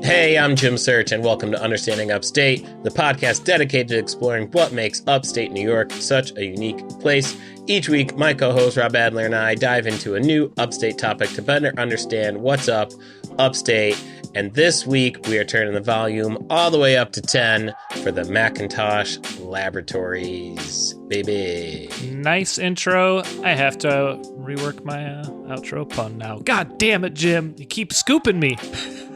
Hey, I'm Jim Search, and welcome to Understanding Upstate, the podcast dedicated to exploring what makes upstate New York such a unique place. Each week, my co-host Rob Adler and I dive into a new upstate topic to better understand what's up upstate. And this week, we are turning the volume all the way up to 10 for the McIntosh Laboratories, baby. Nice intro. I have to rework my outro pun now. God damn it, Jim. You keep scooping me.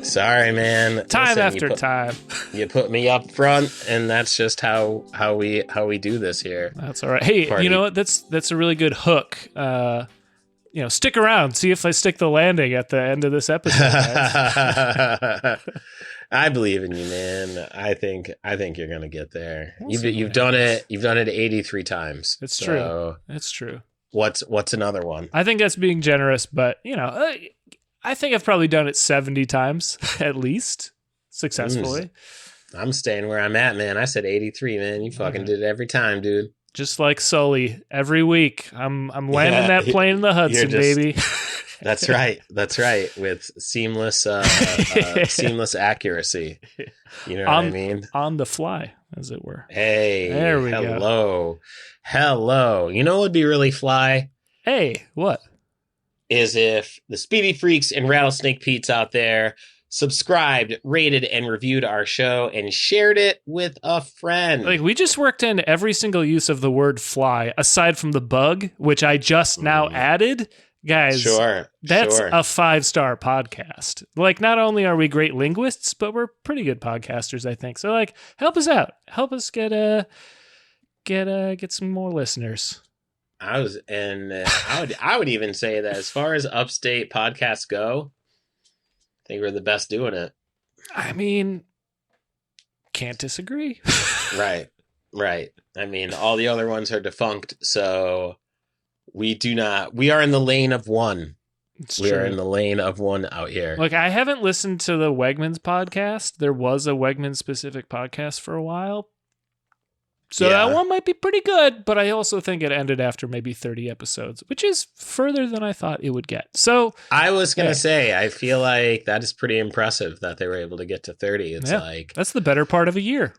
Sorry, man. Time after time. You put me up front, and that's just how we do this here. That's all right. Hey, Party. You know what? That's a really good hook. Stick around. See if I stick the landing at the end of this episode. Guys. I believe in you, man. I think you're gonna get there. You've done it. You've done it 83 times. It's true. It's true. What's another one? I think that's being generous, but I think I've probably done it 70 times at least successfully. I'm staying where I'm at, man. I said 83, man. You fucking did it every time, dude. Just like Sully, every week I'm landing that plane in the Hudson, baby. That's right. That's right. With seamless accuracy. You know what I mean? On the fly, as it were. Hey, there we go. Hello. You know what would be really fly? Hey, what? Is if the Speedy Freaks and Rattlesnake Pete's out there subscribed, rated, and reviewed our show and shared it with a friend. Like, we just worked in every single use of the word fly, aside from the bug, which I just now added. Guys, that's a 5-star podcast. Like, not only are we great linguists, but we're pretty good podcasters, I think. So, like, help us out. Help us get some more listeners. I would even say that as far as upstate podcasts go, I think we're the best doing it. I mean, can't disagree. Right. I mean, all the other ones are defunct, so we are in the lane of one. We are in the lane of one out here. Look, I haven't listened to the Wegmans podcast. There was a Wegmans specific podcast for a while. So that one might be pretty good, but I also think it ended after maybe 30 episodes, which is further than I thought it would get. So I was going to say, I feel like that is pretty impressive that they were able to get to 30. It's like that's the better part of a year.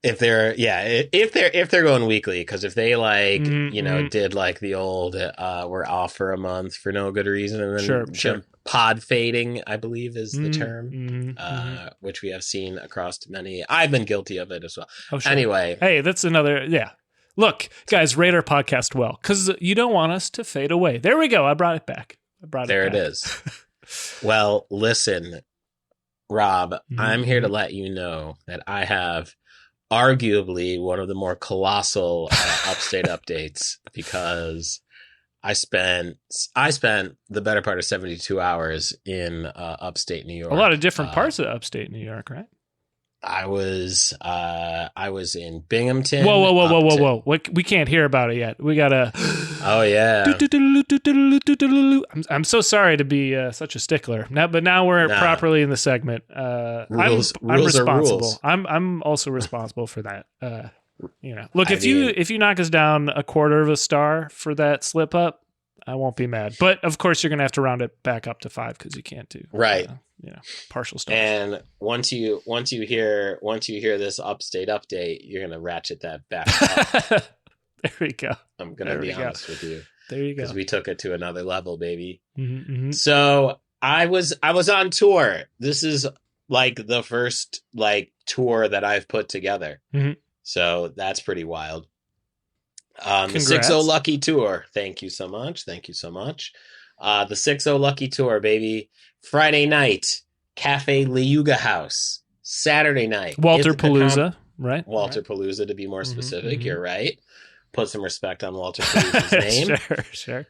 If they're going weekly, because if they did like the old we're off for a month for no good reason, and then sure. pod fading, I believe is the term, which we have seen across many. I've been guilty of it as well. Oh, sure. Anyway, hey, that's another. Yeah, look, guys, rate our podcast well, because you don't want us to fade away. There we go. I brought it back. It is. Well, listen, Rob, I'm here to let you know that I have arguably one of the more colossal upstate updates, because I spent the better part of 72 hours in upstate New York. A lot of different parts of upstate New York, right? I was in Binghamton. Whoa! We can't hear about it yet. We gotta. Oh yeah. I'm so sorry to be such a stickler. Now we're properly in the segment. Rules I'm responsible. Are rules. I'm also responsible for that. Look, if you knock us down a quarter of a star for that slip up, I won't be mad. But of course, you're gonna have to round it back up to 5 because you can't do partial stars. And once you hear this upstate update, you're gonna ratchet that back up. There we go. I'm gonna be honest with you. There you go. Because we took it to another level, baby. Mm-hmm. So I was on tour. This is like the first tour that I've put together. Mm-hmm. So that's pretty wild. The 6-0 Lucky Tour. Thank you so much. The 6-0 Lucky Tour, baby. Friday night, Cafe Liuga House. Saturday night, Walter Palooza, right? Walter Palooza, to be more specific. You're right. Put some respect on Walter Palooza's name. Sure.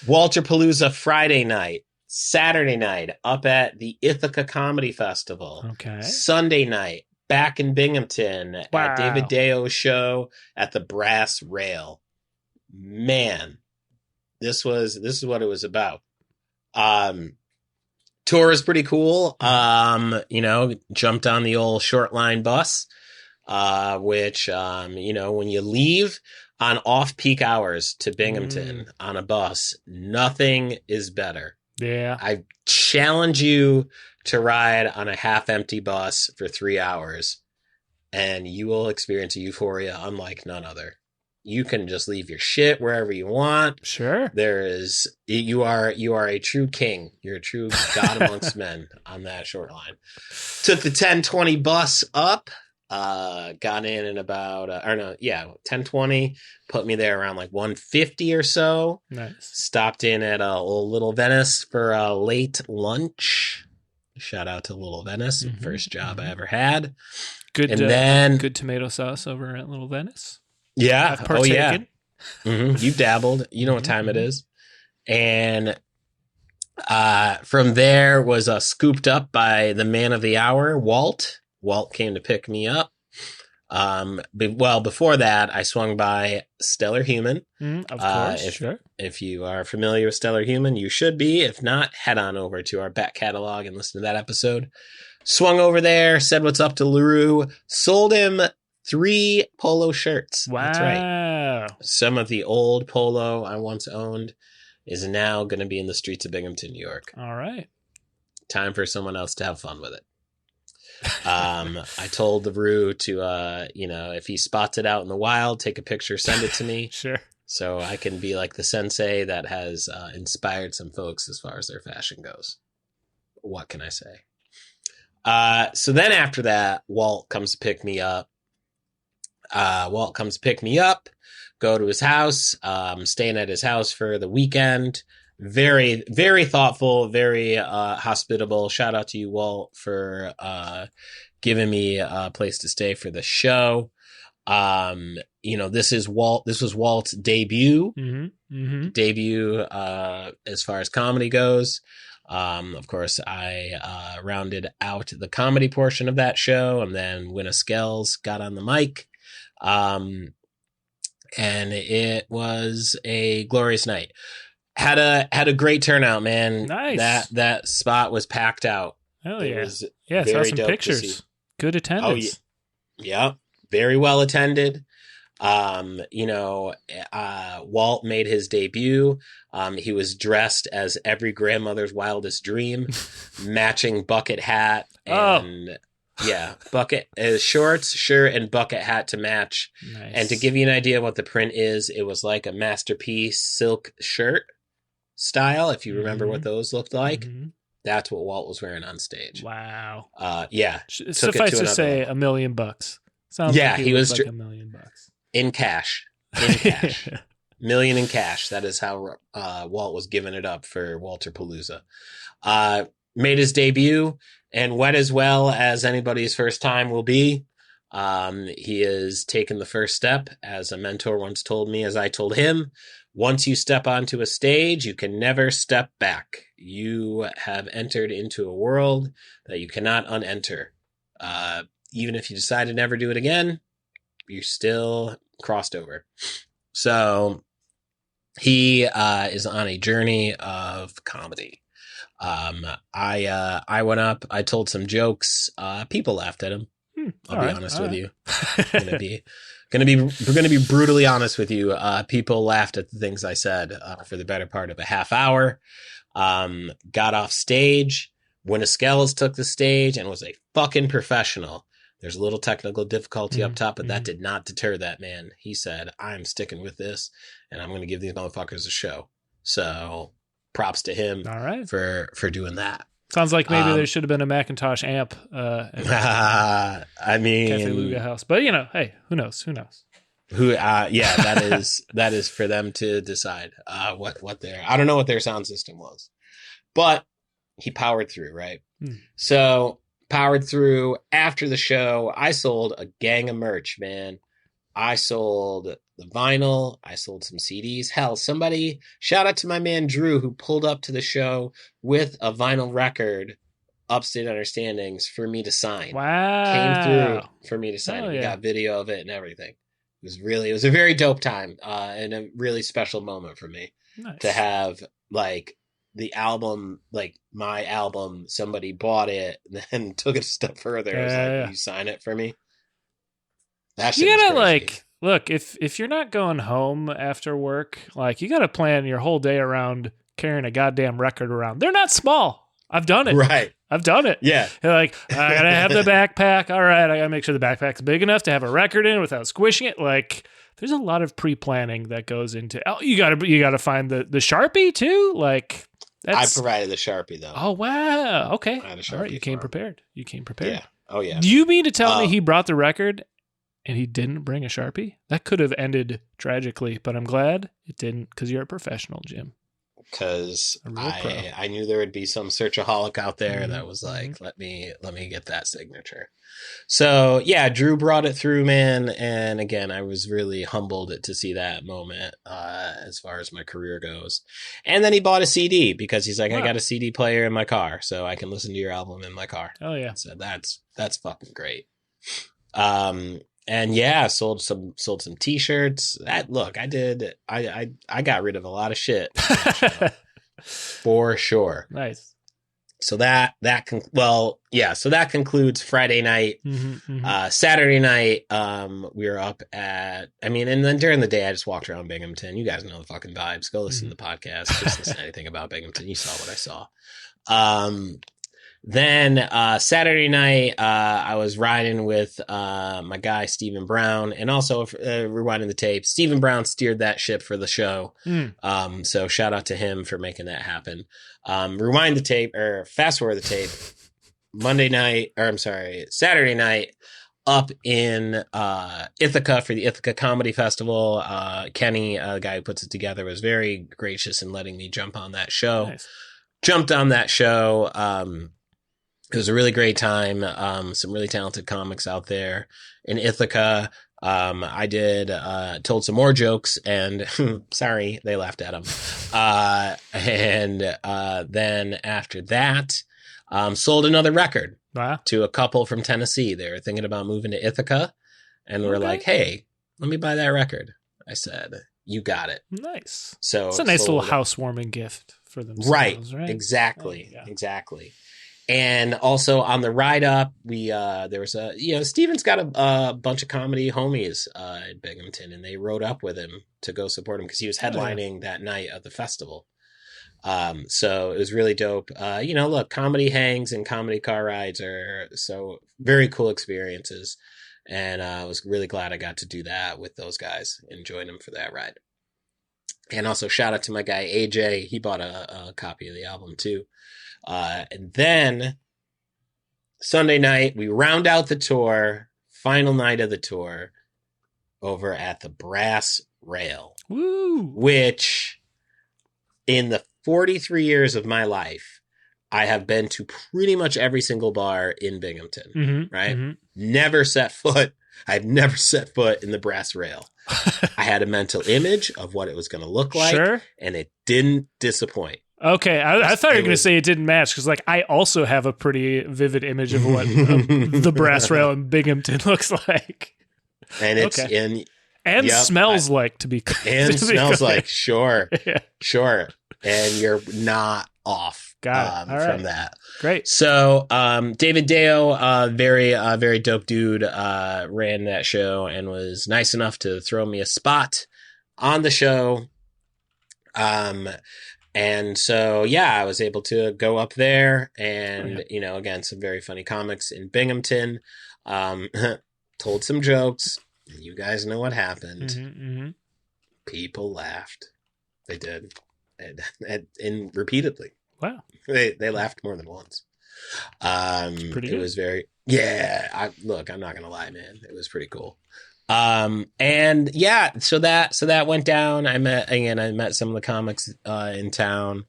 Walter Palooza Friday night. Saturday night, up at the Ithaca Comedy Festival. Okay. Sunday night, back in Binghamton at David Deo's show at the Brass Rail. Man, this is what it was about. Tour is pretty cool. Jumped on the old short line bus, which, when you leave on off-peak hours to Binghamton on a bus, nothing is better. Yeah. I challenge you to ride on a half-empty bus for 3 hours, and you will experience a euphoria unlike none other. You can just leave your shit wherever you want. Sure. You are a true king. You're a true god amongst men on that short line. Took the 10:20 bus up, got in about, 10:20, put me there around like 1:50 or so. Nice. Stopped in at Little Venice for a late lunch. Shout out to Little Venice. Mm-hmm. First job I ever had. Good tomato sauce over at Little Venice. Yeah. Oh, yeah. Mm-hmm. You dabbled. You know what time it is. And from there was scooped up by the man of the hour, Walt. Walt came to pick me up. Before that, I swung by Stellar Human. Of course, sure. If you are familiar with Stellar Human, you should be. If not, head on over to our back catalog and listen to that episode. Swung over there, said what's up to LaRue, sold him 3 polo shirts. Wow. That's right. Some of the old polo I once owned is now going to be in the streets of Binghamton, New York. All right. Time for someone else to have fun with it. I told LaRue to, if he spots it out in the wild, take a picture, send it to me. Sure. So I can be like the sensei that has inspired some folks as far as their fashion goes. What can I say? So then after that, Walt comes to pick me up. Go to his house, staying at his house for the weekend. Very, very thoughtful, very hospitable. Shout out to you, Walt, for giving me a place to stay for the show. This was Walt's debut. Mm-hmm. Mm-hmm. Debut as far as comedy goes. Of course, I rounded out the comedy portion of that show, and then Winna Skels got on the mic. And it was a glorious night. Had a great turnout, man. Nice. That spot was packed out. Hell yeah. I saw some pictures. Good attendance. Oh, yeah. Very well attended. Walt made his debut. He was dressed as every grandmother's wildest dream, matching bucket hat and bucket shorts, shirt, and bucket hat to match. Nice. And to give you an idea of what the print is, it was like a masterpiece silk shirt style. If you remember what those looked like, that's what Walt was wearing on stage. Wow. Suffice to say, $1 million. Sounds like he was like $1 million in cash. Million in cash. That is how Walt was giving it up for Walter Palooza. Made his debut and went as well as anybody's first time will be. He has taken the first step, as a mentor once told me, as I told him. Once you step onto a stage, you can never step back. You have entered into a world that you cannot unenter. Even if you decide to never do it again, you're still crossed over. So he is on a journey of comedy. I went up, I told some jokes. People laughed at him. I'll be honest with you. We're gonna be brutally honest with you. People laughed at the things I said for the better part of a half hour. Got off stage. Winna Skels took the stage and was a fucking professional. There's a little technical difficulty up top, but that did not deter that man. He said, I'm sticking with this, and I'm going to give these motherfuckers a show. So props to him for doing that. Sounds like maybe there should have been a McIntosh amp I mean, Cafe Luga house. But, hey, who knows? That is for them to decide what their, I don't know what their sound system was. But he powered through, right? So powered through. After the show, I sold a gang of merch, man. I sold the vinyl. I sold some CDs. Hell, shout out to my man Drew, who pulled up to the show with a vinyl record, Upstate Understandings, for me to sign. Wow. Came through for me to sign. We got video of it and everything. It was a very dope time and a really special moment for me to have the album, my album, somebody bought it and then took it a step further. I was like, you sign it for me? That shit, you gotta look, if you're not going home after work, you gotta plan your whole day around carrying a goddamn record around. They're not small. I've done it. Right. I've done it. Yeah. They're like, I gotta have the backpack. All right, I gotta make sure the backpack's big enough to have a record in without squishing it. Like, there's a lot of pre-planning that goes into. Oh, you gotta find the Sharpie too. Like, I provided the Sharpie though. Oh wow. Okay. I had a Sharpie. All right, you came prepared. Yeah. Oh yeah. Do you mean to tell me he brought the record and he didn't bring a Sharpie? That could have ended tragically, but I'm glad it didn't because you're a professional, Jim. Because I knew there would be some searchaholic out there that was like, let me get that signature. So yeah, Drew brought it through, man. And again, I was really humbled to see that moment as far as my career goes. And then he bought a CD because he's like, I got a CD player in my car, so I can listen to your album in my car. Oh yeah. So that's fucking great. And yeah, sold some t-shirts. I got rid of a lot of shit for sure. Nice. So that concludes Friday night. Saturday night, we were up at, and then during the day, I just walked around Binghamton. You guys know the fucking vibes. Go listen to the podcast. Just listen to anything about Binghamton. You saw what I saw. Then Saturday night, I was riding with my guy, Stephen Brown, and also rewinding the tape. Stephen Brown steered that ship for the show. So shout out to him for making that happen. Rewind the tape, or fast forward the tape. Saturday night, up in Ithaca for the Ithaca Comedy Festival. Kenny, the guy who puts it together, was very gracious in letting me jump on that show. Nice. Jumped on that show. It was a really great time. Some really talented comics out there in Ithaca. I told some more jokes and sorry, they laughed at them. Then after that, sold another record to a couple from Tennessee. They were thinking about moving to Ithaca and we're like, hey, let me buy that record. I said, you got it. Nice. So it's a nice little housewarming gift for themselves, right? Exactly. Exactly. And also on the ride up, there was Steven's got a bunch of comedy homies in Binghamton, and they rode up with him to go support him because he was headlining that night of the festival. So it was really dope. Look, comedy hangs and comedy car rides are so very cool experiences. And I was really glad I got to do that with those guys and join them for that ride. And also shout out to my guy, AJ. He bought a copy of the album too. And then Sunday night, we round out the tour, final night of the tour, over at the Brass Rail. Woo! Which, in the 43 years of my life, I have been to pretty much every single bar in Binghamton, right? I've never set foot in the Brass Rail. I had a mental image of what it was going to look like, and it didn't disappoint. Okay, I thought you were going to say it didn't match, because I also have a pretty vivid image of what the Brass Rail in Binghamton looks like. And it's smells like, to be clear. And smells like, sure. And you're not off from that. Great. So David Deo, very dope dude, ran that show and was nice enough to throw me a spot on the show. And so, I was able to go up there and, again, some very funny comics in Binghamton, told some jokes. You guys know what happened. People laughed. They did. And repeatedly. Wow. They laughed more than once. Pretty good. It was very, I'm not going to lie, man. It was pretty cool. So that went down. I met some of the comics in town,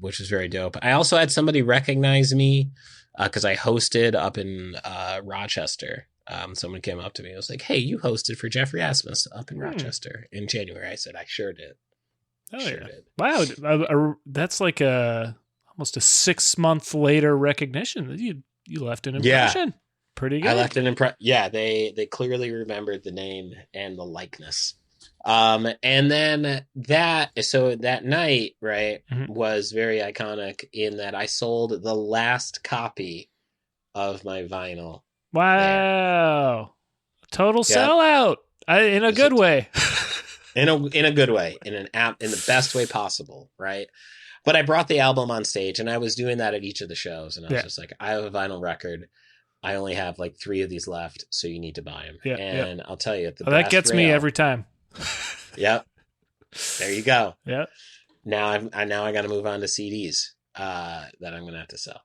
which was very dope. I also had somebody recognize me because I hosted up in Rochester. Someone came up to me and was like, hey, you hosted for Jeffrey Asmus up in Rochester in January. I said, I sure did. Did. Wow. That's like almost a 6-month later recognition. You left an impression. Yeah. Pretty good. I left an impression. Yeah, they clearly remembered the name and the likeness. And then that night, right, was very iconic in that I sold the last copy of my vinyl. Wow. Total sellout in a good way. in a good way, in the best way possible, right? But I brought the album on stage, and I was doing that at each of the shows, and I was just like, I have a vinyl record. I only have like 3 of these left, so you need to buy them. Yeah, and I'll tell you, that gets me every time. Yep. There you go. Yep. Now I got to move on to CDs that I'm going to have to sell.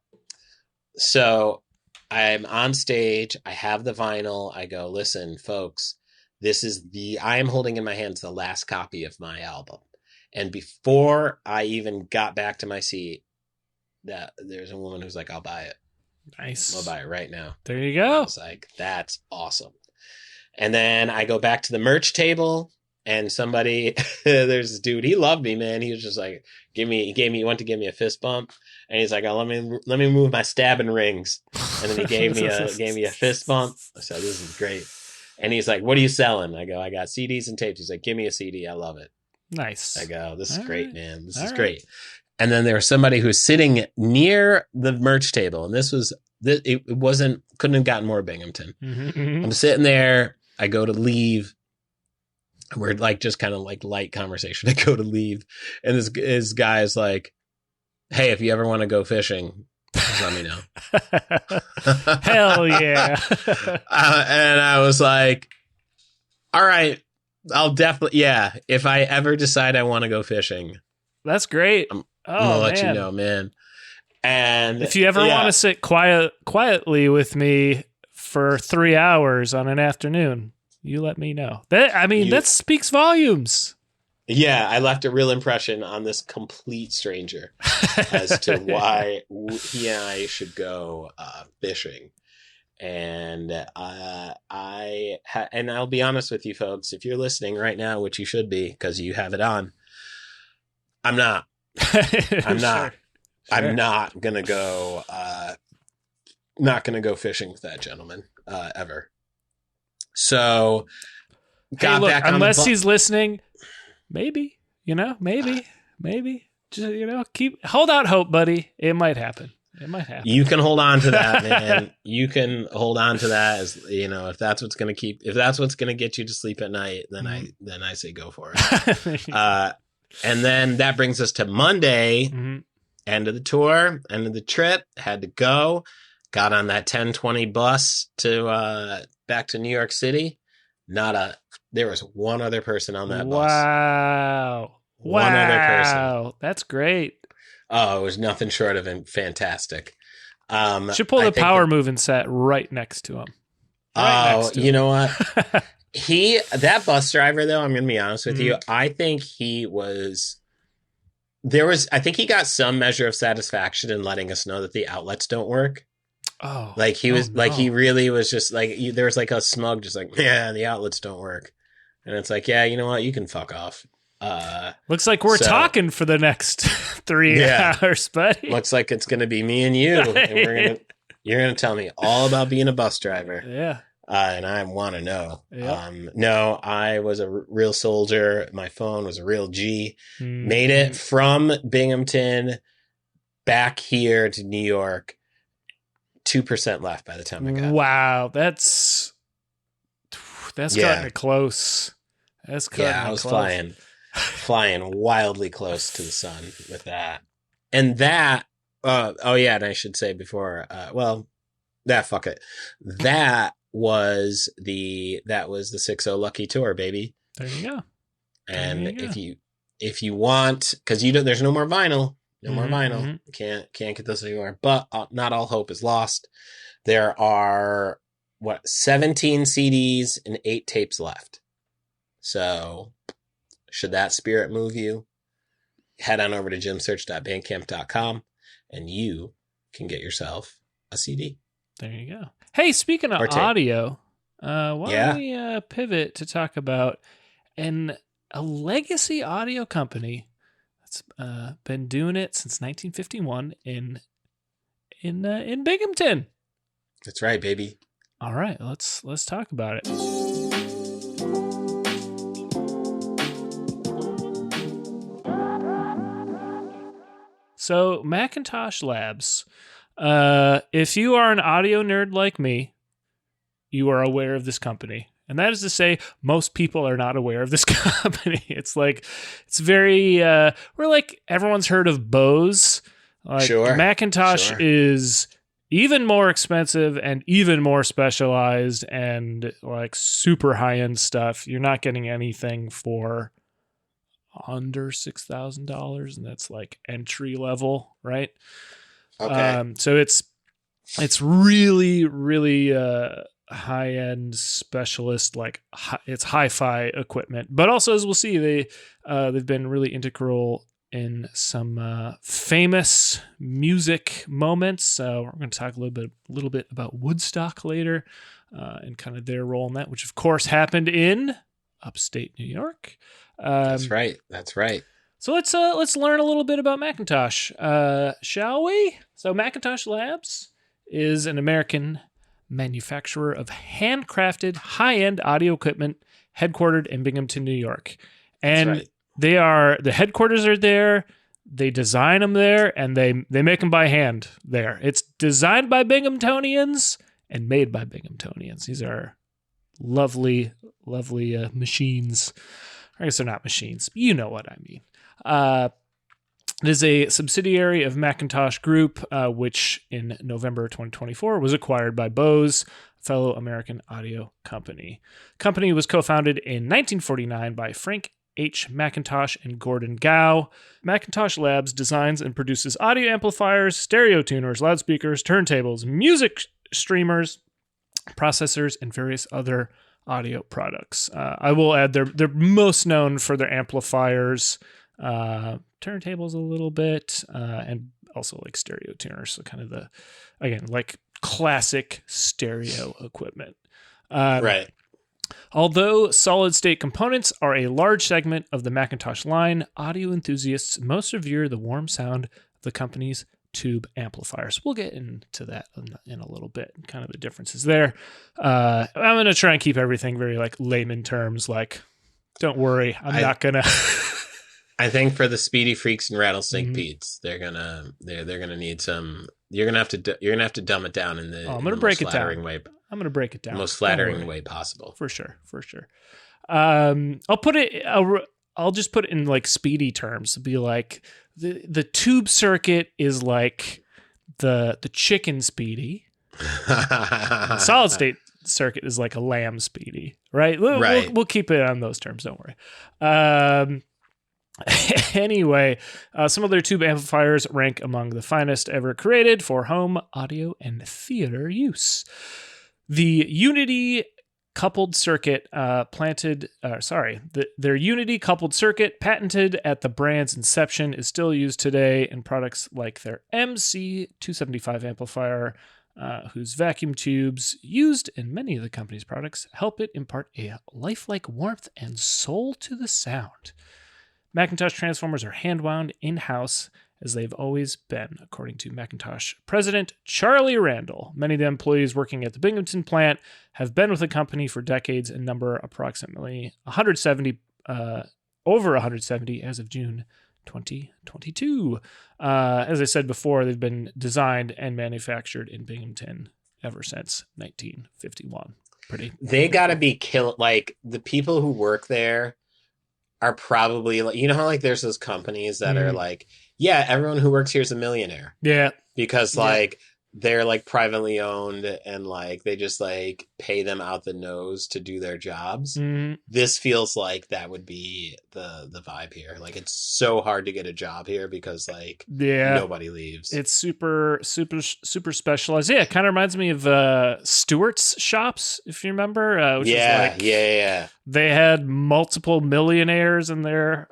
So I'm on stage. I have the vinyl. I go, listen, folks, I am holding in my hands the last copy of my album. And before I even got back to my seat, there's a woman who's like, I'll buy it. Nice. I'll buy it right now. There you go. I was like, that's awesome. And then I go back to the merch table, and there's this dude, he loved me, man. He was just like, he went to give me a fist bump, and he's like, oh, let me move my stabbing rings. And then he gave me a fist bump. I said, this is great. And he's like, what are you selling? I go, I got CDs and tapes. He's like, give me a CD. I love it. Nice. I go, this is great, man. This is great. And then there was somebody who was sitting near the merch table, and couldn't have gotten more Binghamton. Mm-hmm. I'm sitting there. I go to leave. We're like just kind of like light conversation. I go to leave, and this guy is like, "Hey, if you ever want to go fishing, just let me know." Hell yeah! And I was like, "All right, I'll definitely if I ever decide I want to go fishing, that's great. I'm gonna let you know, man." And if you ever want to sit quietly with me for 3 hours on an afternoon, you let me know. That speaks volumes. Yeah, I left a real impression on this complete stranger as to why he and I should go fishing. And and I'll be honest with you folks, if you're listening right now, which you should be because you have it on, I'm not. I'm not. Sure. I'm not gonna go. Not gonna go fishing with that gentleman ever. So, unless he's listening, maybe just hold out hope, buddy. It might happen. You can hold on to that, man. You can hold on to that as if that's what's gonna get you to sleep at night. Then I say go for it. And then that brings us to Monday. Mm-hmm. End of the tour, end of the trip, had to go, got on that 10:20 bus to back to New York City. There was one other person on that bus. One other person. That's great. Oh, it was nothing short of fantastic. Should pull the power move and set right next to him. You know what? That bus driver though, I'm going to be honest with you. I think he got some measure of satisfaction in letting us know that the outlets don't work. Oh, like he really was just like, there was like a smug, just like, yeah, the outlets don't work. And it's like, yeah, you know what? You can fuck off. Looks like we're talking for the next 3 hours, buddy. Looks like it's going to be me and you. And you're going to tell me all about being a bus driver. Yeah. And I want to know. Yep. No, I was a real soldier. My phone was a real G. Made it from Binghamton back here to New York. 2% left by the time I got. Wow, that's cutting it close. That's cutting I was flying wildly close to the sun with that. And that. And I should say before. Fuck it. That was the 6-0 Lucky Tour, baby. There you go. And if you want, because there's no more vinyl, can't get this anymore. But not all hope is lost. There are 17 CDs and 8 tapes left. So should that spirit move you, head on over to jimsearch.bandcamp.com and you can get yourself a CD. There you go. Hey, speaking of audio, why don't we pivot to talk about a legacy audio company that's been doing it since 1951 in Binghamton. That's right, baby. All right, let's talk about it. So, McIntosh Labs. If you are an audio nerd like me, you are aware of this company. And that is to say, most people are not aware of this company. It's very, we're like, everyone's heard of Bose. Like McIntosh is even more expensive and even more specialized and like super high-end stuff. You're not getting anything for under $6,000, and that's like entry level, right? Okay. So it's really, really high-end specialist, like it's hi-fi equipment. But also, as we'll see, they've been really integral in some famous music moments. We're going to talk a little bit about Woodstock later, and kind of their role in that, which of course happened in upstate New York. That's right. So let's learn a little bit about McIntosh, shall we? So McIntosh Labs is an American manufacturer of handcrafted high-end audio equipment headquartered in Binghamton, New York. And the headquarters are there, they design them there, and they make them by hand there. It's designed by Binghamtonians and made by Binghamtonians. These are lovely, lovely machines. I guess they're not machines, but you know what I mean. It is a subsidiary of McIntosh Group, which in November 2024 was acquired by Bose, a fellow American audio company. The company was co-founded in 1949 by Frank H. McIntosh and Gordon Gow. McIntosh Labs designs and produces audio amplifiers, stereo tuners, loudspeakers, turntables, music streamers, processors, and various other audio products. I will add they're most known for their amplifiers, turntables a little bit, and also like stereo tuners. So kind of like classic stereo equipment. Right. Although solid-state components are a large segment of the McIntosh line, audio enthusiasts most revere the warm sound of the company's tube amplifiers. We'll get into that in a little bit, kind of the differences there. I'm going to try and keep everything very like layman terms. Like, don't worry, I'm not gonna. I think for the speedy freaks and rattlesnake Pete's, they're gonna need some. You're gonna have to dumb it down in the. I'm gonna break it down. Way. I'm gonna break it down. The most flattering way possible. For sure. I'll just put it in like speedy terms. It'll be like the tube circuit is like the chicken speedy. Solid state circuit is like a lamb speedy, right? We'll keep it on those terms. Don't worry. Anyway, some of their tube amplifiers rank among the finest ever created for home audio and theater use. The Unity coupled circuit their Unity coupled circuit, patented at the brand's inception, is still used today in products like their MC275 amplifier, whose vacuum tubes, used in many of the company's products, help it impart a lifelike warmth and soul to the sound. McIntosh transformers are hand-wound in-house, as they've always been, according to McIntosh President Charlie Randall. Many of the employees working at the Binghamton plant have been with the company for decades and number approximately 170, over 170 as of June 2022. As I said before, they've been designed and manufactured in Binghamton ever since 1951. They got to be killed. Like, the people who work there are probably, like, you know how like there's those companies that are like, yeah, everyone who works here is a millionaire. Yeah. Because like they're like privately owned and like they just like pay them out the nose to do their jobs. This feels like that would be the vibe here. Like, it's so hard to get a job here because like nobody leaves. It's super specialized. Yeah, it kind of reminds me of Stewart's shops, if you remember. Which is like, they had multiple millionaires in their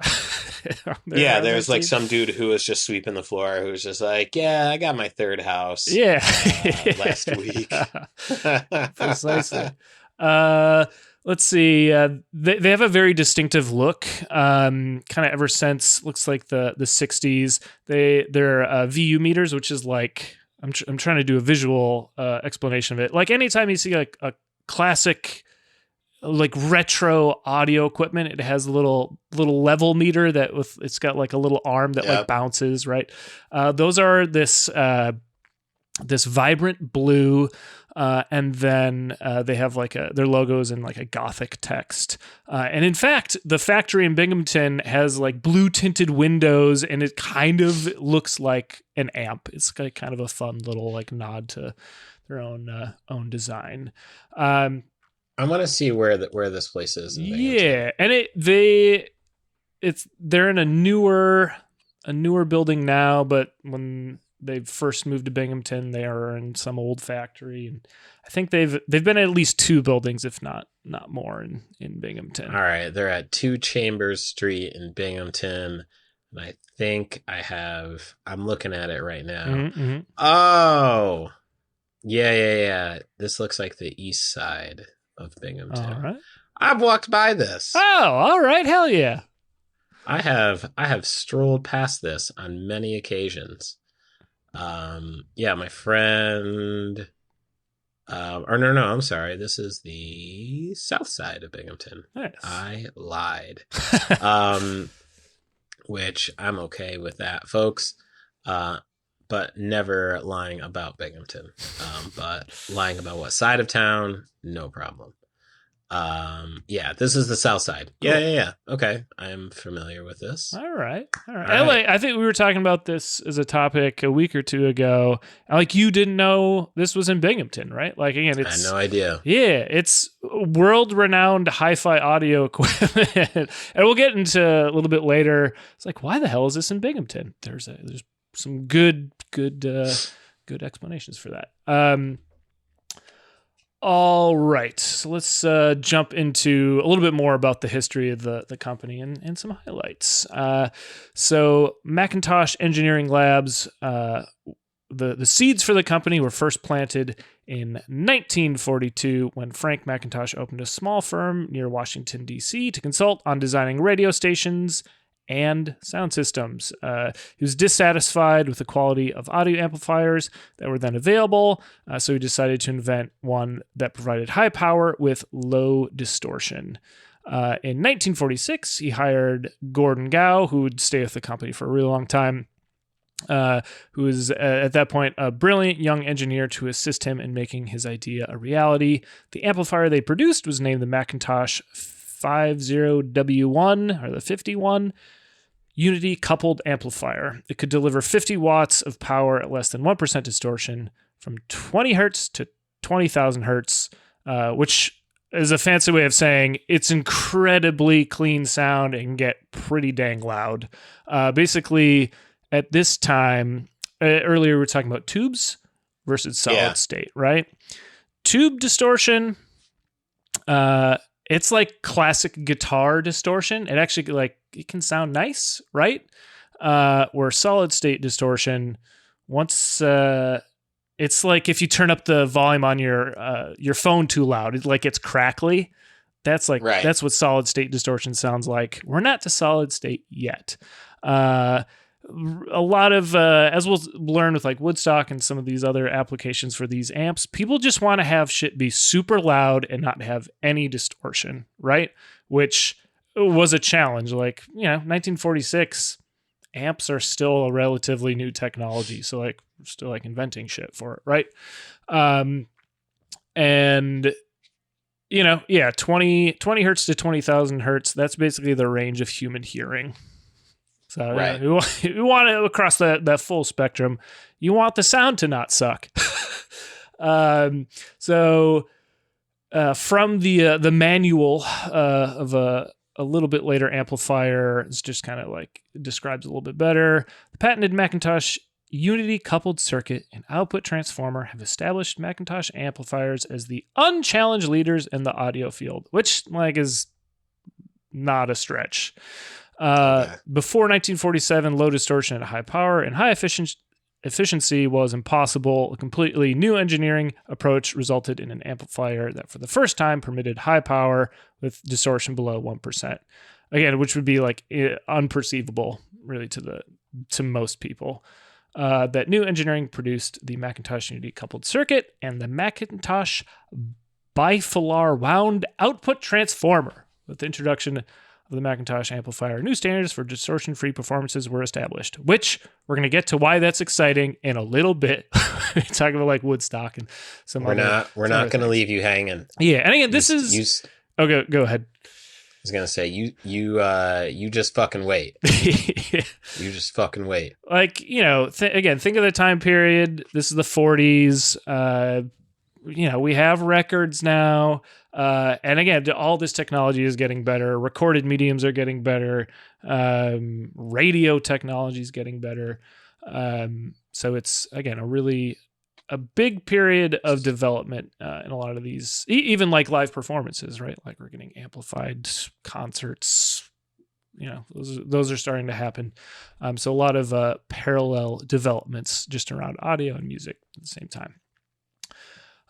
there's like some dude who was just sweeping the floor who was just like, I got my third house last week. Precisely. Let's see. They have a very distinctive look, kind of ever since, looks like the 60s. They're VU meters, which is like, I'm trying to do a visual explanation of it. Like, anytime you see like a classic like retro audio equipment, it has a little level meter it's got like a little arm that like bounces, right? Those are this this vibrant blue, and then they have like their logos in like a Gothic text. And in fact, the factory in Binghamton has like blue tinted windows, and it kind of looks like an amp. It's kind of a fun little like nod to their own design. I want to see where this place is. Yeah, and they're in a newer building now, but when they first moved to Binghamton, they are in some old factory, and I think they've been at least 2 buildings, if not more, in Binghamton. All right, they're at 2 Chambers Street in Binghamton, and I think I'm looking at it right now. Mm-hmm. Oh, yeah. This looks like the east side of Binghamton. All right, I've walked by this. Oh, all right, hell yeah. I have strolled past this on many occasions. My friend, or no, I'm sorry. This is the south side of Binghamton. Nice. I lied. Which I'm okay with that, folks. But never lying about Binghamton. But lying about what side of town, no problem. This is the south side. Cool. Yeah. Okay. I'm familiar with this. All right. I think we were talking about this as a topic a week or 2 ago. Like, you didn't know this was in Binghamton, right? Like, again, I had no idea. Yeah, it's world-renowned hi-fi audio equipment. And we'll get into a little bit later. It's like, why the hell is this in Binghamton? There's some good explanations for that. All right, so let's jump into a little bit more about the history of the company and some highlights. So McIntosh Engineering Labs, the seeds for the company were first planted in 1942 when Frank McIntosh opened a small firm near Washington, D.C. to consult on designing radio stations and sound systems. He was dissatisfied with the quality of audio amplifiers that were then available, so he decided to invent one that provided high power with low distortion. In 1946, he hired Gordon Gow, who would stay with the company for a really long time, who was at that point a brilliant young engineer, to assist him in making his idea a reality. The amplifier they produced was named the McIntosh 50W1, or the 51 unity coupled amplifier. It could deliver 50 watts of power at less than 1% distortion from 20 hertz to 20,000 hertz, which is a fancy way of saying it's incredibly clean sound and can get pretty dang loud. Basically, at this time, earlier we were talking about tubes versus solid state, right? Tube distortion, it's like classic guitar distortion. It actually it can sound nice, right? Where solid state distortion, once it's like if you turn up the volume on your phone too loud, it's crackly. That's That's what solid state distortion sounds like. We're not to solid state yet. A lot of, as we'll learn with like Woodstock and some of these other applications for these amps, people just want to have shit be super loud and not have any distortion, right? Which was a challenge. 1946, amps are still a relatively new technology. So we're still inventing shit for it, right? 20 hertz to 20,000 hertz, that's basically the range of human hearing. So we want it across that full spectrum. You want the sound to not suck. From the manual of a little bit later amplifier, it's just kind of describes a little bit better. The patented McIntosh unity coupled circuit and output transformer have established McIntosh amplifiers as the unchallenged leaders in the audio field, which is not a stretch. Before 1947, low distortion at high power and high efficiency was impossible. A completely new engineering approach resulted in an amplifier that for the first time permitted high power with distortion below 1%. Again, which would be unperceivable really to most people. That new engineering produced the McIntosh unity coupled circuit and the McIntosh bifilar wound output transformer with the introduction of the McIntosh amplifier, new standards for distortion-free performances were established, which we're going to get to why that's exciting in a little bit. Talking about like Woodstock and some we're not going to leave you hanging. Yeah. And again, go ahead. I was going to say, you just fucking wait. You just fucking wait. Like, again, think of the time period. This is the 40s. We have records now. And again, all this technology is getting better. Recorded mediums are getting better. Radio technology is getting better. So it's, again, a big period of development in a lot of these, even like live performances, right? Like we're getting amplified concerts. Those are starting to happen. So a lot of parallel developments just around audio and music at the same time.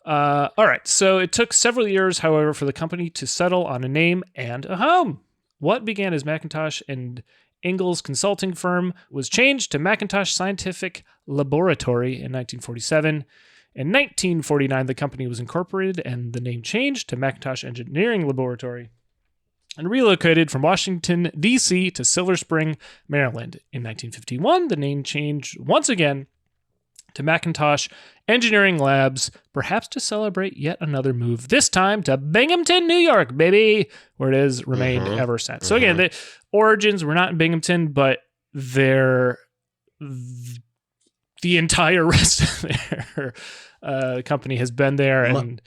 All right. So it took several years, however, for the company to settle on a name and a home. What began as McIntosh and Ingalls consulting firm was changed to McIntosh Scientific Laboratory in 1947. In 1949, the company was incorporated and the name changed to McIntosh Engineering Laboratory and relocated from Washington, D.C. to Silver Spring, Maryland. In 1951, the name changed once again to McIntosh Engineering Labs, perhaps to celebrate yet another move, this time to Binghamton, New York, baby, where it has remained ever since. So again, the origins were not in Binghamton, but the entire rest of their company has been there, and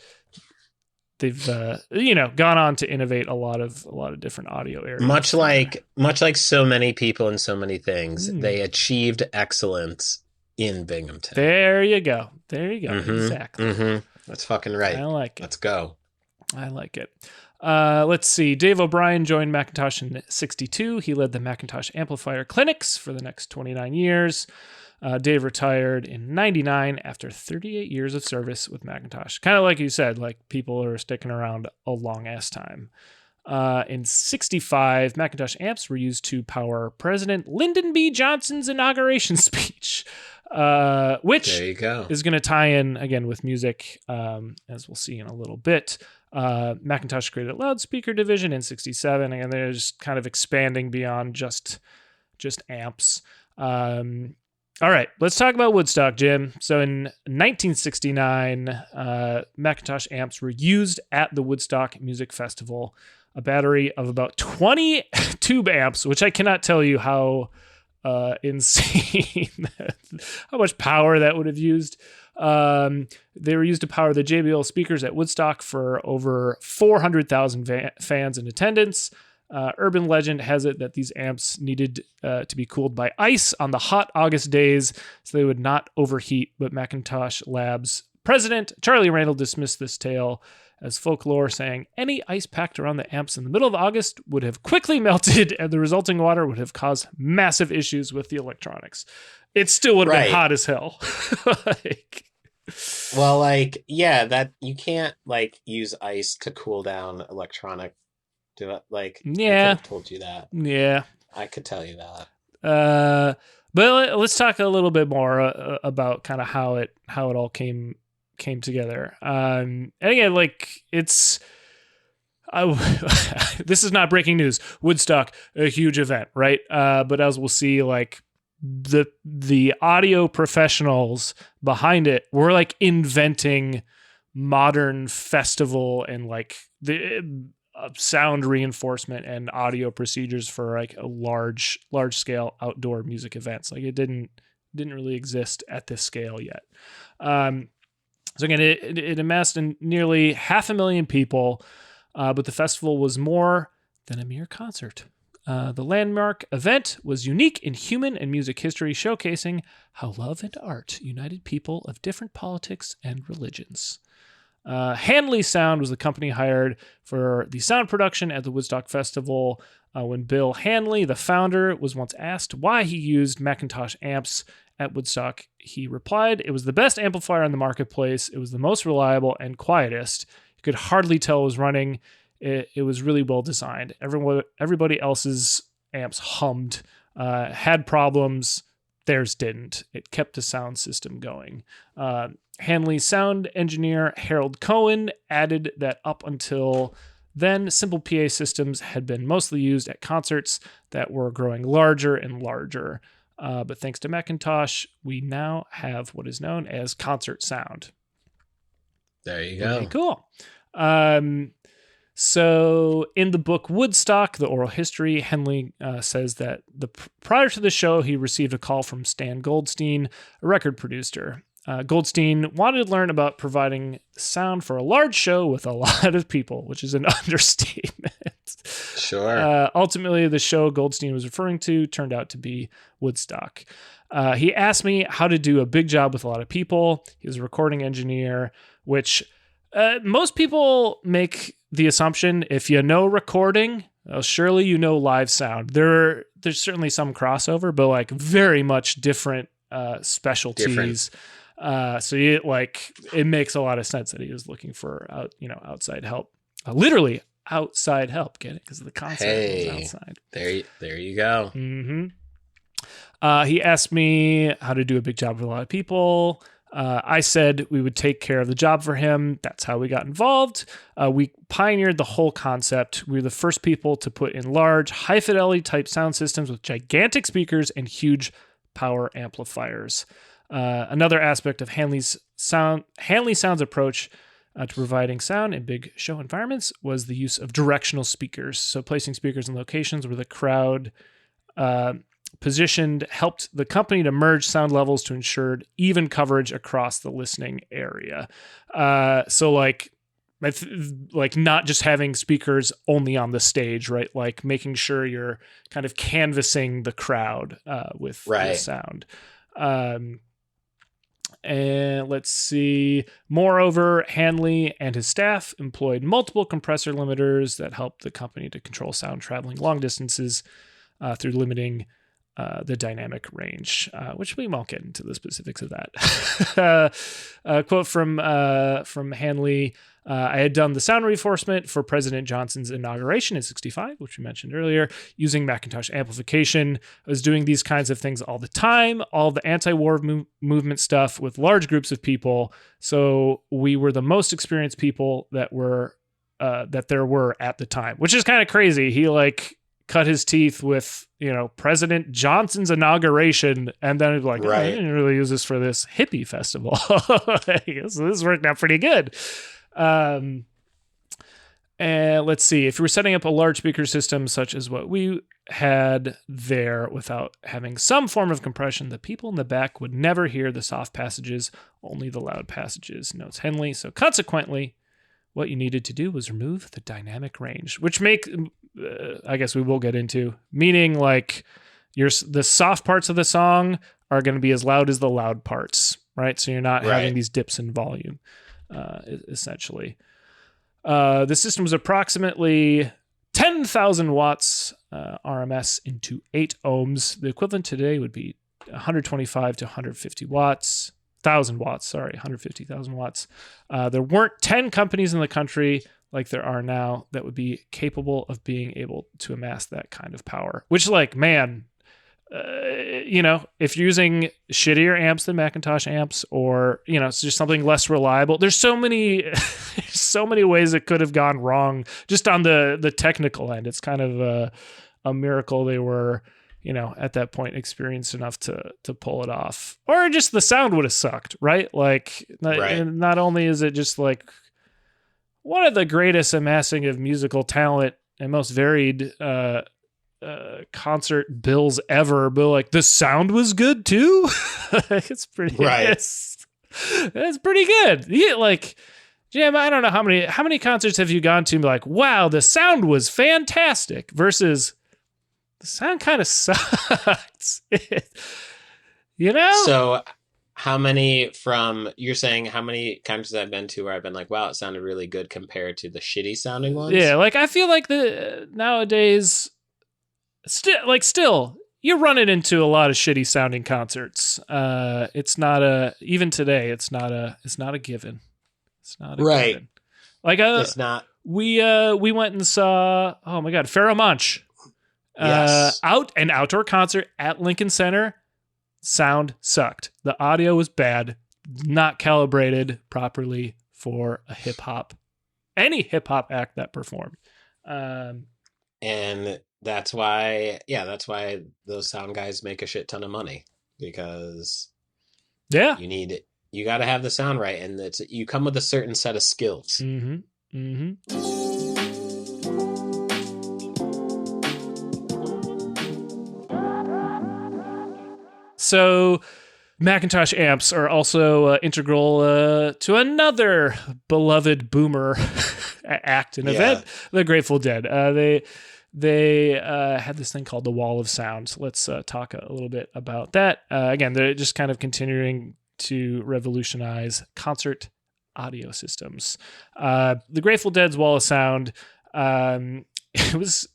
they've gone on to innovate a lot of different audio areas. Much like so many people and so many things, they achieved excellence in Binghamton. There you go. Exactly. That's fucking right. I like it. Let's go. I like it. Let's see. Dave O'Brien joined McIntosh in 1962. He led the McIntosh amplifier clinics for the next 29 years. Dave retired in 1999 after 38 years of service with McIntosh. Kind of like you said, like people are sticking around a long ass time. In 1965, McIntosh amps were used to power President Lyndon B. Johnson's inauguration speech, which there you go. Is going to tie in again with music, as we'll see in a little bit. McIntosh created a loudspeaker division in 1967, and they're just kind of expanding beyond just amps. All right, let's talk about Woodstock, Jim. So in 1969, McIntosh amps were used at the Woodstock Music Festival. A battery of about 20 tube amps, which I cannot tell you how insane, how much power that would have used. They were used to power the JBL speakers at Woodstock for over 400,000 fans in attendance. Urban legend has it that these amps needed to be cooled by ice on the hot August days so they would not overheat, but McIntosh Labs president Charlie Randall dismissed this tale as folklore, saying any ice packed around the amps in the middle of August would have quickly melted and the resulting water would have caused massive issues with the electronics. It still would have been hot as hell. That you can't use ice to cool down electronic. I could have told you that. Yeah, I could tell you that. But let's talk a little bit more about kind of how it all came together. And again, it's this is not breaking news. Woodstock, a huge event, right? But as we'll see, the audio professionals behind it were inventing modern festival and the sound reinforcement and audio procedures for a large scale outdoor music events. It didn't really exist at this scale yet. So again, it amassed in nearly 500,000 people, but the festival was more than a mere concert. The landmark event was unique in human and music history, showcasing how love and art united people of different politics and religions. Hanley Sound was the company hired for the sound production at the Woodstock Festival. When Bill Hanley, the founder, was once asked why he used McIntosh amps at Woodstock, he replied, "It was the best amplifier in the marketplace. It was the most reliable and quietest. You could hardly tell it was running. It was really well designed. Everybody else's amps hummed, had problems. Theirs didn't. It kept the sound system going." Hanley's sound engineer, Harold Cohen, added that up until Then simple PA systems had been mostly used at concerts that were growing larger and larger. But thanks to McIntosh, we now have what is known as concert sound. There you go. Very cool. So in the book Woodstock, the oral history, Henley says that prior to the show, he received a call from Stan Goldstein, a record producer. Goldstein wanted to learn about providing sound for a large show with a lot of people, which is an understatement. Sure. Ultimately, the show Goldstein was referring to turned out to be Woodstock. He asked me how to do a big job with a lot of people. He was a recording engineer, which most people make the assumption if you know recording, well, surely you know live sound. There's certainly some crossover, but like very much different specialties. So it makes a lot of sense that he was looking for outside help. Literally outside help. Get it? Because the concept is outside. There you go. Mm-hmm. He asked me how to do a big job with a lot of people. I said we would take care of the job for him. That's how we got involved. We pioneered the whole concept. We were the first people to put in large, high-fidelity type sound systems with gigantic speakers and huge power amplifiers. Another aspect of Hanley Sound's approach to providing sound in big show environments was the use of directional speakers. So placing speakers in locations where the crowd positioned helped the company to merge sound levels to ensure even coverage across the listening area. So not just having speakers only on the stage, right? Like making sure you're kind of canvassing the crowd with the sound. And let's see. Moreover, Hanley and his staff employed multiple compressor limiters that helped the company to control sound traveling long distances through limiting the dynamic range, which we won't get into the specifics of that. A quote from Hanley. I had done the sound reinforcement for President Johnson's inauguration in 1965, which we mentioned earlier, using McIntosh amplification. I was doing these kinds of things all the time, all the anti-war movement stuff with large groups of people. So we were the most experienced people that there were at the time, which is kind of crazy. He cut his teeth with, President Johnson's inauguration, and then he's like, I didn't really use this for this hippie festival. So this worked out pretty good. And let's see, if you were setting up a large speaker system such as what we had there without having some form of compression, the people in the back would never hear the soft passages, only the loud passages, notes Henley. So consequently, what you needed to do was remove the dynamic range, which I guess we will get into, meaning the soft parts of the song are going to be as loud as the loud parts, right? So you're not having these dips in volume. Essentially. The system was approximately 10,000 watts RMS into 8 ohms. The equivalent today would be 125 to 150 watts. 150,000 watts. There weren't 10 companies in the country like there are now that would be capable of being able to amass that kind of power. Which, if you're using shittier amps than McIntosh amps, or, it's just something less reliable, there's so many ways it could have gone wrong just on the technical end. It's kind of a miracle they were, at that point experienced enough to pull it off, or just the sound would have sucked, right? Not only is it just one of the greatest amassing of musical talent and most varied, concert bills ever, but the sound was good too. It's pretty it's pretty good. Yeah, Jim, I don't know how many concerts have you gone to and be like, wow, the sound was fantastic, versus the sound kind of sucks. So you're saying how many concerts I've been to where I've been like, wow, it sounded really good compared to the shitty sounding ones? Yeah, I feel like nowadays still you're running into a lot of shitty sounding concerts. It's not even today, it's not a given. It's not a given. It's not. We went and saw, oh my God, Pharoah Monch. An outdoor concert at Lincoln Center. Sound sucked. The audio was bad, not calibrated properly for a hip hop any hip hop act that performed. And that's why those sound guys make a shit ton of money, because you got to have the sound right, and you come with a certain set of skills. So McIntosh amps are also integral to another beloved boomer act and event, the Grateful Dead. They had this thing called the Wall of Sound. So let's talk a little bit about that. Again, they're just kind of continuing to revolutionize concert audio systems. The Grateful Dead's Wall of Sound, it was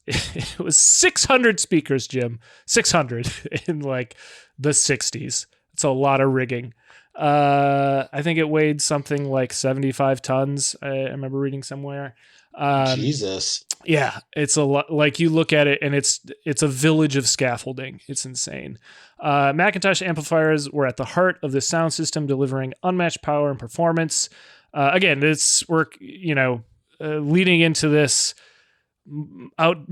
600 speakers, Jim. 600 in like the 60s. It's a lot of rigging. I think it weighed something like 75 tons. I remember reading somewhere. Jesus. Yeah, it's a lot. Like, you look at it and it's a village of scaffolding. It's insane. McIntosh amplifiers were at the heart of the sound system, delivering unmatched power and performance. Again, leading into this,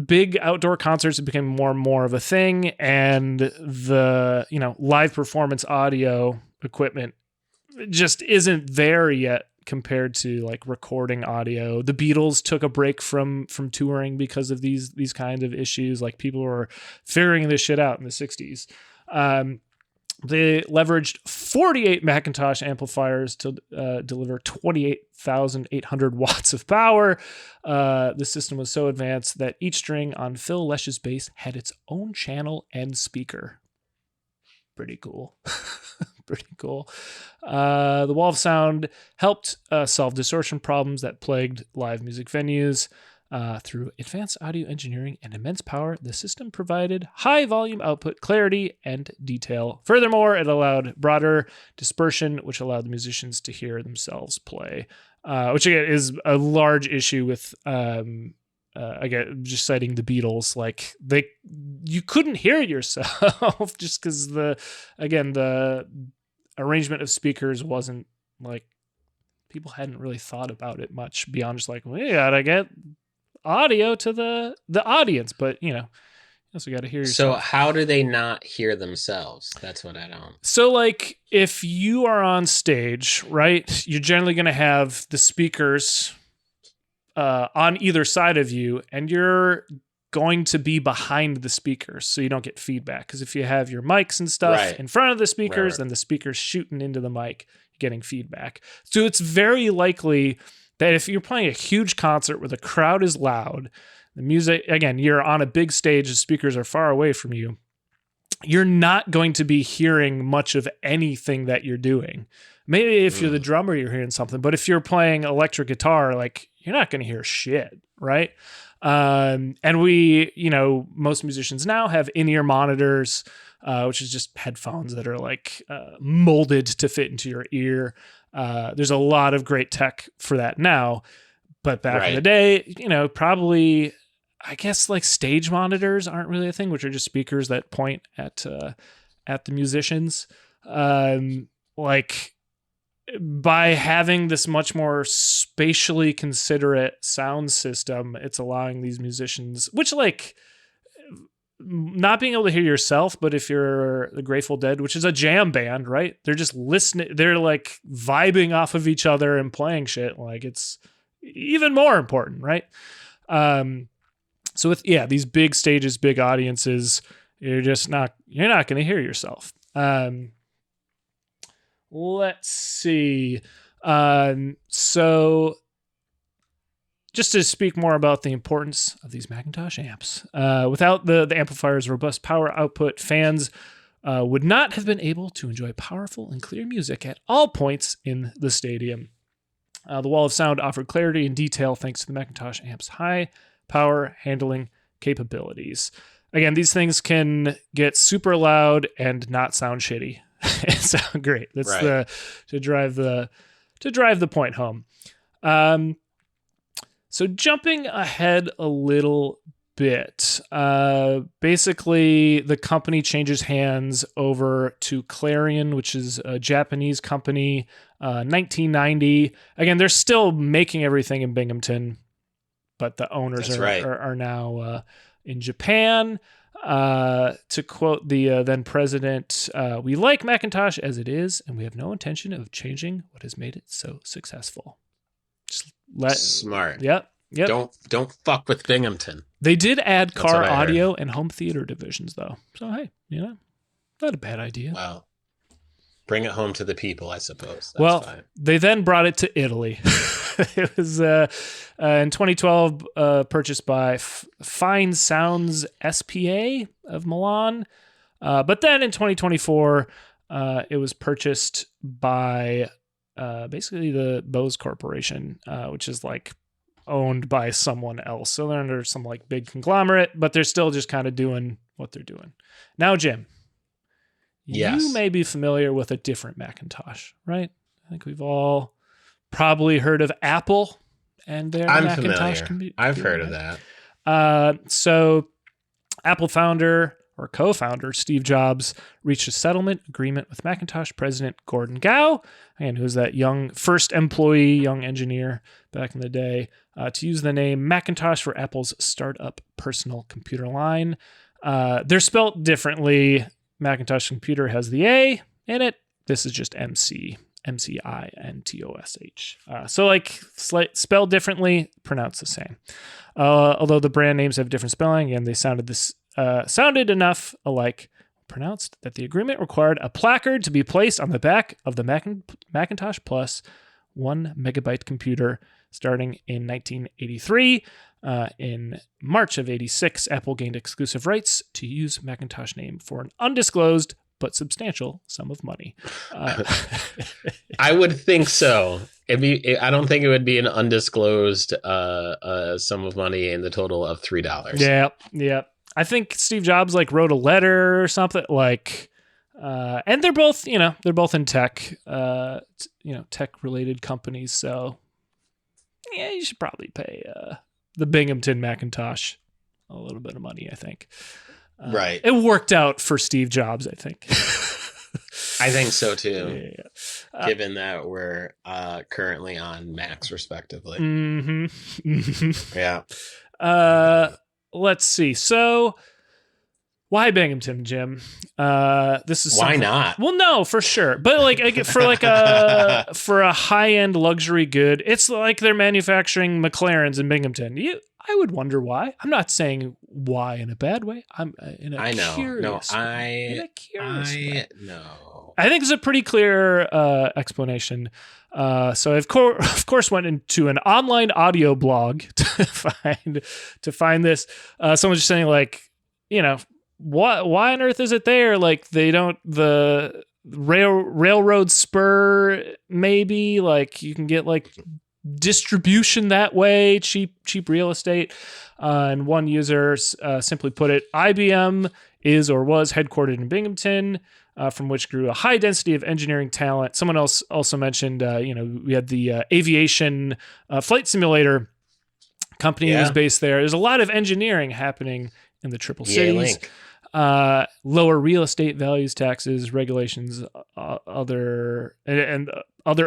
big outdoor concerts became more and more of a thing, and the live performance audio equipment just isn't there yet compared to like recording audio. The Beatles took a break from touring because of these kind of issues. Like, people were figuring this shit out in the 60s. They leveraged 48 McIntosh amplifiers to deliver 28,800 watts of power. The system was so advanced that each string on Phil Lesh's bass had its own channel and speaker. Pretty cool. Pretty cool. The Wall of Sound helped solve distortion problems that plagued live music venues. Through advanced audio engineering and immense power, the system provided high volume output, clarity, and detail. Furthermore, it allowed broader dispersion, which allowed the musicians to hear themselves play, which again is a large issue with, again, just citing the Beatles. Like, you couldn't hear yourself just because the arrangement of speakers wasn't like, people hadn't really thought about it much beyond just like, well, you gotta get audio to the audience, but you also got to hear yourself. So how do they not hear themselves? That's what I don't. So like, if you are on stage, right, you're generally going to have the speakers on either side of you, and you're going to be behind the speakers so you don't get feedback. Because if you have your mics and stuff in front of the speakers, then the speakers shooting into the mic, getting feedback. So it's very likely that if you're playing a huge concert where the crowd is loud, the music, again, you're on a big stage, the speakers are far away from you, you're not going to be hearing much of anything that you're doing. Maybe if you're the drummer, you're hearing something, but if you're playing electric guitar, like, you're not going to hear shit, right? And most musicians now have in-ear monitors, which is just headphones that are like molded to fit into your ear. There's a lot of great tech for that now, but back in the day, probably, I guess, like, stage monitors aren't really a thing, which are just speakers that point at the musicians. Like, by having this much more spatially considerate sound system, it's allowing these musicians, which, like, not being able to hear yourself, but if you're the Grateful Dead, which is a jam band, right? They're just listening. They're like vibing off of each other and playing shit. Like, it's even more important, right? So with these big stages, big audiences, you're not going to hear yourself. Let's see. So just to speak more about the importance of these McIntosh amps, without the amplifier's robust power output, fans would not have been able to enjoy powerful and clear music at all points in the stadium. The Wall of Sound offered clarity and detail thanks to the McIntosh amp's high power handling capabilities. Again, these things can get super loud and not sound shitty. It sounds great. That's to drive the point home. So jumping ahead a little bit. Basically, the company changes hands over to Clarion, which is a Japanese company, 1990. Again, they're still making everything in Binghamton, but the owners are now in Japan. To quote the then president, "We like McIntosh as it is, and we have no intention of changing what has made it so successful." Smart. Yep. Don't fuck with Binghamton. They did add car audio and home theater divisions, though. So hey, not a bad idea. Well, bring it home to the people, I suppose. That's fine. They then brought it to Italy. It was in 2012 purchased by Fine Sounds SPA of Milan. But then in 2024, it was purchased by basically the Bose Corporation, which is like owned by someone else. So they're under some like big conglomerate, but they're still just kind of doing what they're doing. Now, Jim, you may be familiar with a different Macintosh, right? I think we've all probably heard of Apple and their Macintosh computer. I've heard of that. So Apple founder or co-founder Steve Jobs reached a settlement agreement with Macintosh president Gordon Gao, and who's that young engineer back in the day, to use the name Macintosh for Apple's startup personal computer line. They're spelt differently. Macintosh computer has the A in it. This is just McIntosh. So like spelled differently, pronounced the same. Although the brand names have different spelling and they sounded enough alike, pronounced that the agreement required a placard to be placed on the back of the Macintosh Plus 1 megabyte computer starting in 1983. In March of 86, Apple gained exclusive rights to use Macintosh name for an undisclosed but substantial sum of money. I would think so. I don't think it would be an undisclosed sum of money in the total of $3. Yeah. I think Steve Jobs wrote a letter or something and they're both in tech, tech related companies. So yeah, you should probably pay the Binghamton Macintosh a little bit of money, I think. Right. It worked out for Steve Jobs, I think. I think so too. Yeah. Given that we're currently on Macs, respectively. Mm-hmm. Yeah. Let's see. So, why Binghamton, Jim? This is why not? Well, no, for sure. But for a high end luxury good, it's like they're manufacturing McLarens in Binghamton. I would wonder why. I'm not saying why in a bad way. I'm in a curious way. I think it's a pretty clear explanation. So of course went into an online audio blog to find this. Someone's just saying why on earth is it there? The railroad spur, maybe you can get distribution that way, cheap real estate. And one user simply put it, IBM is or was headquartered in Binghamton, from which grew a high density of engineering talent. Someone else also mentioned, we had the aviation flight simulator company was based there. There's a lot of engineering happening in the Triple Cities. Lower real estate values, taxes, regulations, other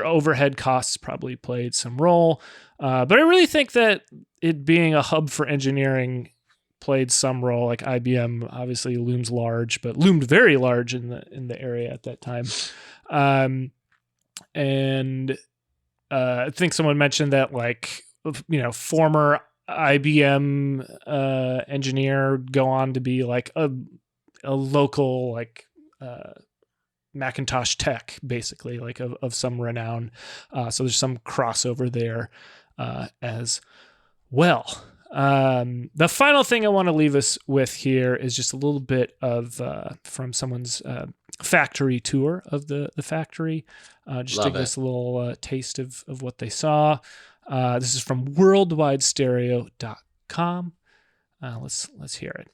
overhead costs probably played some role. But I really think that it being a hub for engineering played some role. IBM obviously loomed very large in the area at that time. And I think someone mentioned that former IBM engineer go on to be a local Macintosh tech, basically of some renown. So there's some crossover there as well. The final thing I want to leave us with here is just a little bit of from someone's factory tour of the factory. Just to give us a little taste of what they saw. This is from worldwidestereo.com. Let's hear it.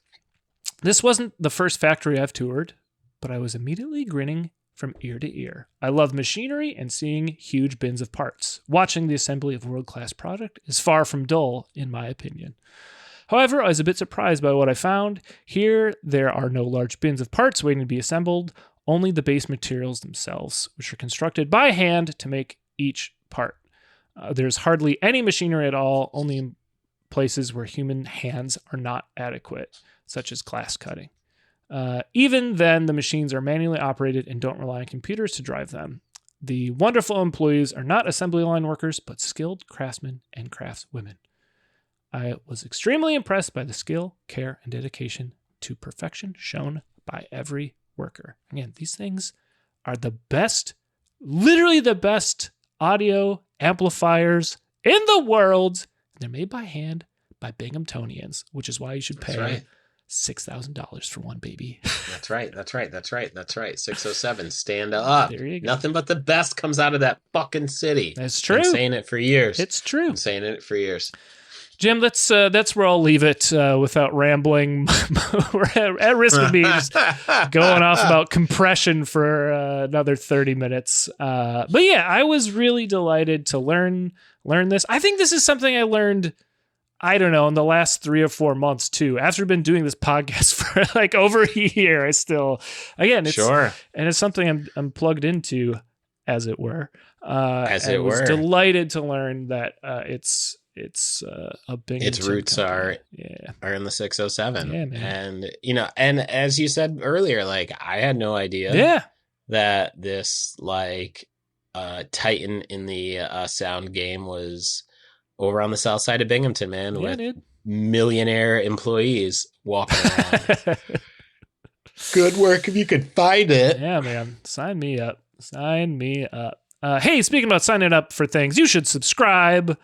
This wasn't the first factory I've toured, but I was immediately grinning from ear to ear. I love machinery and seeing huge bins of parts. Watching the assembly of world-class product is far from dull, in my opinion. However, I was a bit surprised by what I found. Here, there are no large bins of parts waiting to be assembled, only the base materials themselves, which are constructed by hand to make each part. There's hardly any machinery at all, only in places where human hands are not adequate, such as glass cutting. Even then, the machines are manually operated and don't rely on computers to drive them. The wonderful employees are not assembly line workers, but skilled craftsmen and craftswomen. I was extremely impressed by the skill, care, and dedication to perfection shown by every worker. Again, these things are the best, literally the best audio amplifiers in the world. They're made by hand by Binghamtonians, which is why you should pay $6,000 for one, baby. That's right. 607, stand up. There you go. Nothing but the best comes out of that fucking city. That's true. I'm saying it for years. It's true. I'm saying it for years. Jim, that's where I'll leave it without rambling. We're at risk of me just going off about compression for another 30 minutes. But yeah, I was really delighted to learn this. I think this is something I learned, I don't know, in the last 3 or 4 months too. After I've been doing this podcast for like over a year, I still, again, it's sure, and it's something I'm plugged into, as it were. I was delighted to learn that it's a Binghamton its roots company. are in the 607. Yeah, man. And as you said earlier, like I had no idea that this like titan in the sound game was over on the south side of Binghamton, man, with millionaire employees walking around. Good work if you could find it. Yeah, man. Sign me up. Hey, speaking about signing up for things, you should subscribe,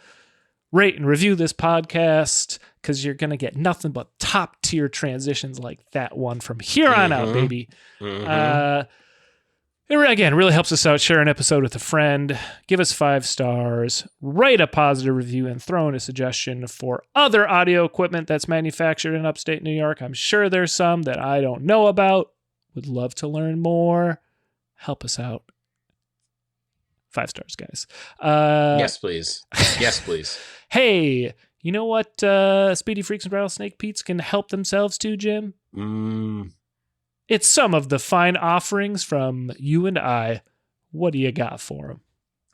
rate, and review this podcast, because you're going to get nothing but top tier transitions like that one from here on out, baby. It really helps us out. Share an episode with a friend, give us 5 stars, write a positive review, and throw in a suggestion for other audio equipment that's manufactured in upstate New York. I'm sure there's some that I don't know about. Would love to learn more. Help us out. 5 stars, guys. Yes, please. Yes, please. Hey, you know what Speedy Freaks and Rattlesnake Pete's can help themselves to, Jim? It's some of the fine offerings from you and I. What do you got for them?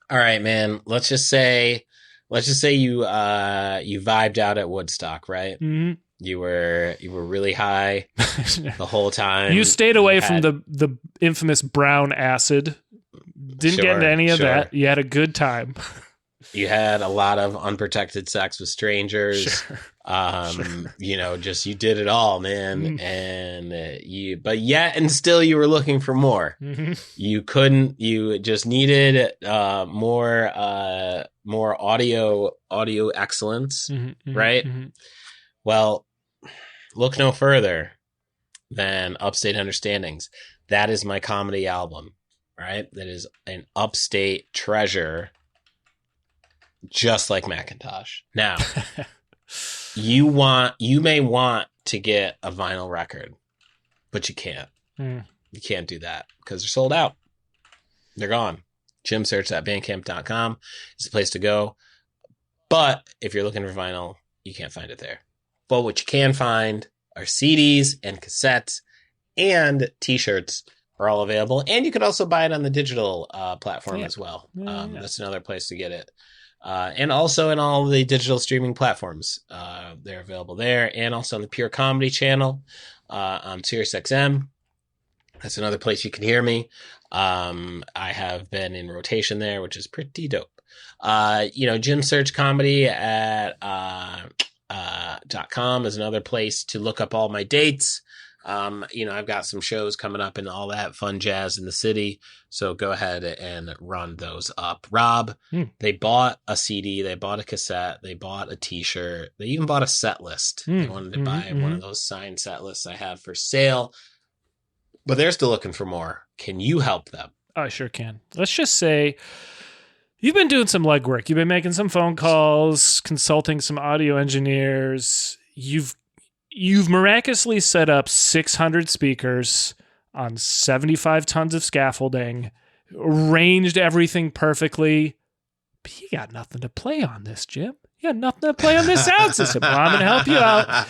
All right, man. Let's just say you vibed out at Woodstock, right? Mm-hmm. You were really high the whole time. You stayed away from the infamous brown acid. Didn't get into any of that. You had a good time. You had a lot of unprotected sex with strangers. Sure. Just you did it all, man. And still you were looking for more. You just needed more audio excellence, right? Well, look no further than Upstate Understandings. That is my comedy album, right? That is an Upstate treasure, just like McIntosh. Now, you may want to get a vinyl record, but you can't. You can't do that because they're sold out. They're gone. Jimsearch.bandcamp.com is the place to go. But if you're looking for vinyl, you can't find it there. But what you can find are CDs and cassettes and T-shirts are all available. And you could also buy it on the digital platform as well. That's another place to get it. And also in all the digital streaming platforms. They're available there. And also on the Pure Comedy channel on SiriusXM. That's another place you can hear me. I have been in rotation there, which is pretty dope. Jim Search Comedy at .com is another place to look up all my dates. I've got some shows coming up and all that fun jazz in the city. So go ahead and run those up. Rob, they bought a CD, they bought a cassette, they bought a T-shirt, they even bought a set list. They wanted to buy one of those signed set lists I have for sale, but they're still looking for more. Can you help them? I sure can. Let's just say you've been doing some legwork. You've been making some phone calls, consulting some audio engineers. You've miraculously set up 600 speakers on 75 tons of scaffolding, arranged everything perfectly, but you got nothing to play on this, Jim. You got nothing to play on this sound system. Well, I'm going to help you out.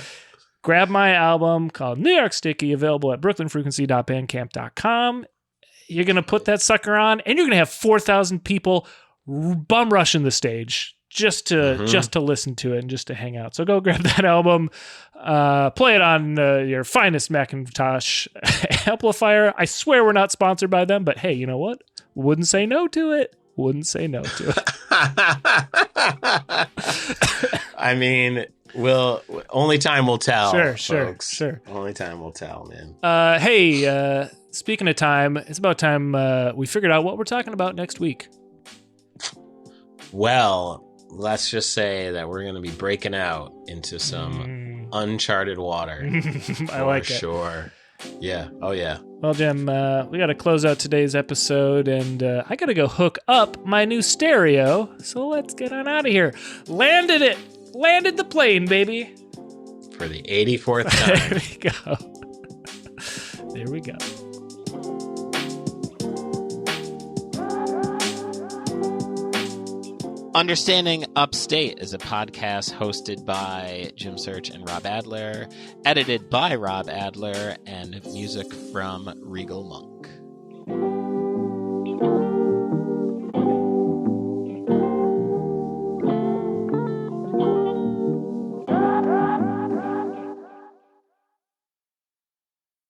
Grab my album called New York Sticky, available at brooklynfrequency.bandcamp.com. You're going to put that sucker on, and you're going to have 4,000 people bum rushing the stage just to listen to it and just to hang out. So go grab that album, play it on your finest McIntosh amplifier. I swear we're not sponsored by them, but hey, you know what? Wouldn't say no to it. Wouldn't say no to it. I mean, only time will tell. Sure. Only time will tell, man. Hey, speaking of time, it's about time we figured out what we're talking about next week. Well, let's just say that we're going to be breaking out into some uncharted water. I like it. For sure. Yeah. Oh, yeah. Well, Jim, we got to close out today's episode, and I got to go hook up my new stereo. So let's get on out of here. Landed it. Landed the plane, baby. For the 84th time. There we go. Understanding Upstate is a podcast hosted by Jim Search and Rob Adler, edited by Rob Adler, and music from Regal Monk.